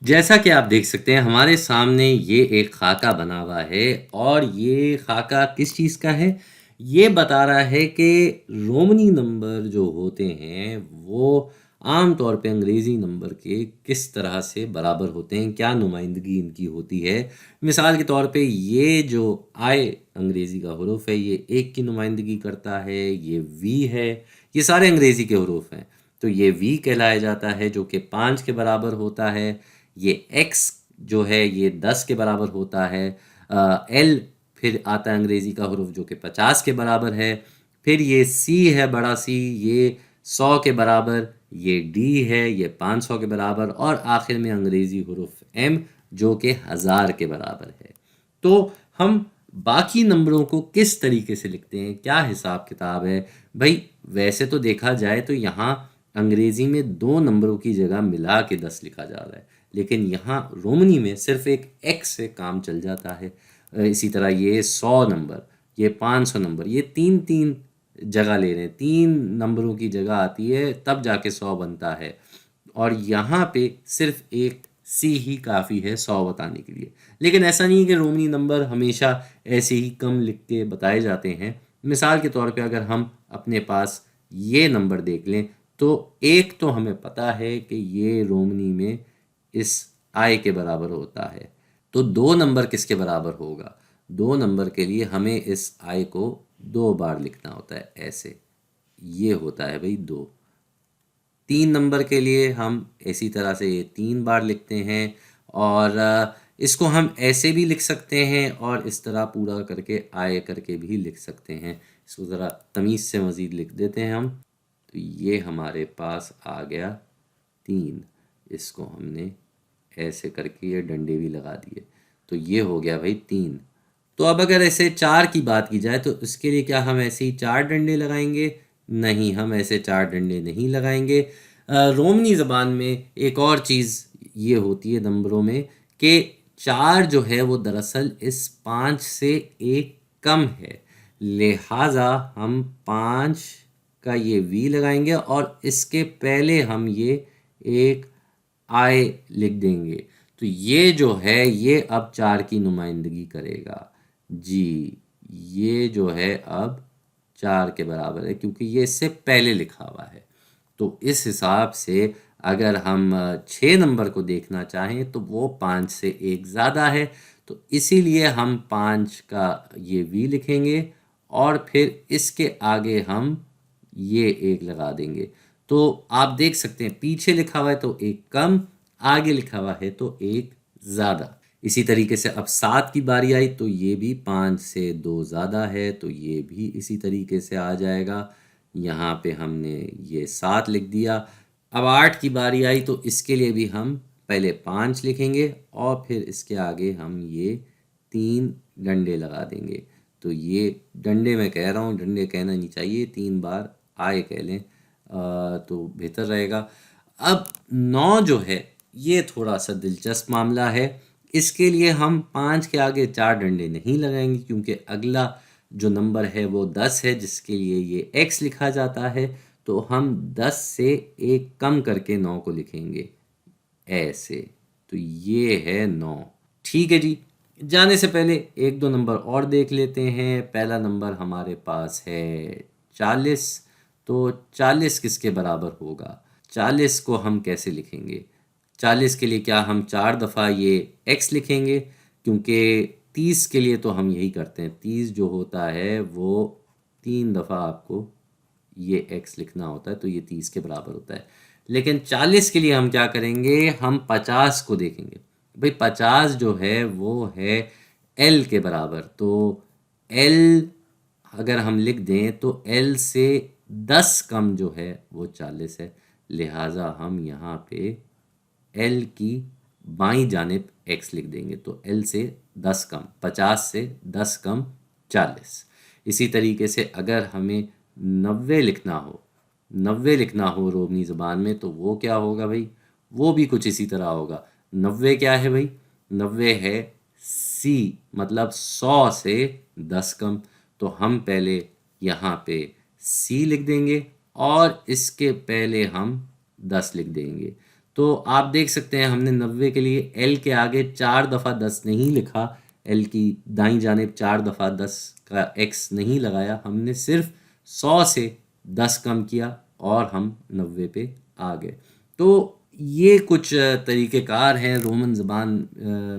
जैसा कि आप देख सकते हैं हमारे सामने ये एक खाका बना हुआ है और ये खाका किस चीज़ का है? ये बता रहा है कि रोमनी नंबर जो होते हैं वो आम तौर पे अंग्रेज़ी नंबर के किस तरह से बराबर होते हैं, क्या नुमाइंदगी इनकी होती है। मिसाल के तौर पे ये जो आई अंग्रेज़ी का हुरूफ है ये 1 की नुमाइंदगी करता है, ये वी है, ये सारे अंग्रेज़ी के हुरूफ हैं। तो ये वी कहलाया जाता है जो कि 5 के बराबर होता है। ये एक्स जो है ये 10 के बराबर होता है। एल फिर आता है अंग्रेज़ी का हुरूफ जो कि 50 के बराबर है। फिर ये सी है बड़ा सी, ये 100 के बराबर, ये डी है ये 500 के बराबर और आखिर में अंग्रेज़ी हुरूफ एम जो कि 1000 के बराबर है। तो हम बाकी नंबरों को किस तरीके से लिखते हैं, क्या हिसाब किताब है भाई? वैसे तो देखा जाए तो यहाँ अंग्रेज़ी में 2 नंबरों की जगह मिला के 10 लिखा जा रहा है, लेकिन यहाँ रोमनी में सिर्फ एक एक्स से काम चल जाता है। इसी तरह ये 100 नंबर, ये 500 नंबर, ये 3-3 जगह ले रहे हैं, 3 नंबरों की जगह आती है तब जाके 100 बनता है। और यहाँ पे सिर्फ एक सी ही काफ़ी है 100 बताने के लिए। लेकिन ऐसा नहीं है कि रोमनी नंबर हमेशा ऐसे ही कम लिख के बताए जाते हैं। मिसाल के तौर पे अगर हम अपने पास ये नंबर देख लें तो एक तो हमें पता है कि ये रोमनी में इस आई के बराबर होता है। तो 2 नंबर किसके बराबर होगा? 2 नंबर के लिए हमें इस आई को 2 बार लिखना होता है ऐसे। ये होता है भई 2। 3 नंबर के लिए हम इसी तरह से ये 3 बार लिखते हैं और इसको हम ऐसे भी लिख सकते हैं और इस तरह पूरा करके आए करके भी लिख सकते हैं। इसको ज़रा तमीज़ से मज़ीद लिख देते हैं हम। तो ये हमारे पास आ गया 3। इसको हमने ऐसे करके ये डंडे भी लगा दिए। तो ये हो गया भाई 3। तो अब अगर ऐसे 4 की बात की जाए तो इसके लिए क्या हम ऐसे ही 4 डंडे लगाएंगे? नहीं, हम ऐसे 4 डंडे नहीं लगाएंगे। रोमनी ज़बान में एक और चीज़ ये होती है नंबरों में कि 4 जो है वो दरअसल इस 5 से 1 कम है। लिहाजा हम 5 का ये वी लगाएंगे और इसके पहले हम ये एक आई लिख देंगे। तो ये जो है ये अब 4 की नुमाइंदगी करेगा। जी, ये जो है अब 4 के बराबर है क्योंकि ये इससे पहले लिखा हुआ है। तो इस हिसाब से अगर हम 6 नंबर को देखना चाहें तो वो 5 से 1 ज़्यादा है। तो इसीलिए हम 5 का ये वी लिखेंगे और फिर इसके आगे हम ये 1 लगा देंगे। तो आप देख सकते हैं पीछे लिखा हुआ है तो 1 कम, आगे लिखा हुआ है तो 1 ज़्यादा। इसी तरीके से अब 7 की बारी आई तो ये भी 5 से 2 ज़्यादा है तो ये भी इसी तरीके से आ जाएगा। यहाँ पे हमने ये 7 लिख दिया। अब 8 की बारी आई तो इसके लिए भी हम पहले 5 लिखेंगे और फिर इसके आगे हम ये 3 डंडे लगा देंगे। तो ये डंडे मैं कह रहा हूँ, डंडे कहना नहीं चाहिए, 3 बार आए कह लें तो बेहतर रहेगा। अब 9 जो है ये थोड़ा सा दिलचस्प मामला है। इसके लिए हम 5 के आगे 4 डंडे नहीं लगाएंगे क्योंकि अगला जो नंबर है वो 10 है जिसके लिए ये x लिखा जाता है। तो हम 10 से 1 कम करके 9 को लिखेंगे ऐसे। तो ये है 9। ठीक है जी। जाने से पहले 1-2 नंबर और देख लेते हैं। पहला नंबर हमारे पास है 40। तो 40 किसके बराबर होगा? 40 को हम कैसे लिखेंगे? 40 के लिए क्या हम 4 दफ़ा ये x लिखेंगे? क्योंकि 30 के लिए तो हम यही करते हैं। 30 जो होता है वो 3 दफ़ा आपको ये x लिखना होता है तो ये 30 के बराबर होता है। लेकिन 40 के लिए हम क्या करेंगे? हम 50 को देखेंगे। भाई 50 जो है वो है l के बराबर। तो l अगर हम लिख दें तो l से 10 कम जो है वो 40 है। लिहाजा हम यहाँ पे l की बाईं जानिब x लिख देंगे। तो l से 10 कम, 50 से 10 कम 40। इसी तरीके से अगर हमें 90 लिखना हो, 90 लिखना हो रोमनी ज़बान में तो वो क्या होगा भाई? वो भी कुछ इसी तरह होगा। 90 क्या है भाई? 90 है c, मतलब 100 से 10 कम। तो हम पहले यहाँ पे c लिख देंगे और इसके पहले हम 10 लिख देंगे। तो आप देख सकते हैं हमने 90 के लिए एल के आगे 4 दफ़ा 10 नहीं लिखा, एल की दाईं जानिब 4 दफ़ा 10 का एक्स नहीं लगाया, हमने सिर्फ 100 से 10 कम किया और हम 90 पे आ गए। तो ये कुछ तरीक़ेकार हैं रोमन ज़बान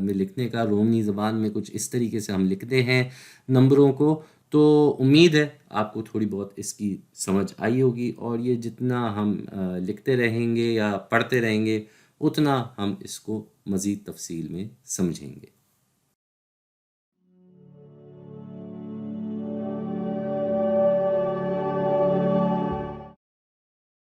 में लिखने का। रोमनी ज़बान में कुछ इस तरीके से हम लिखते हैं नंबरों को। तो उम्मीद है आपको थोड़ी बहुत इसकी समझ आई होगी, और ये जितना हम लिखते रहेंगे या पढ़ते रहेंगे उतना हम इसको मज़ीद तफ़सील में समझेंगे।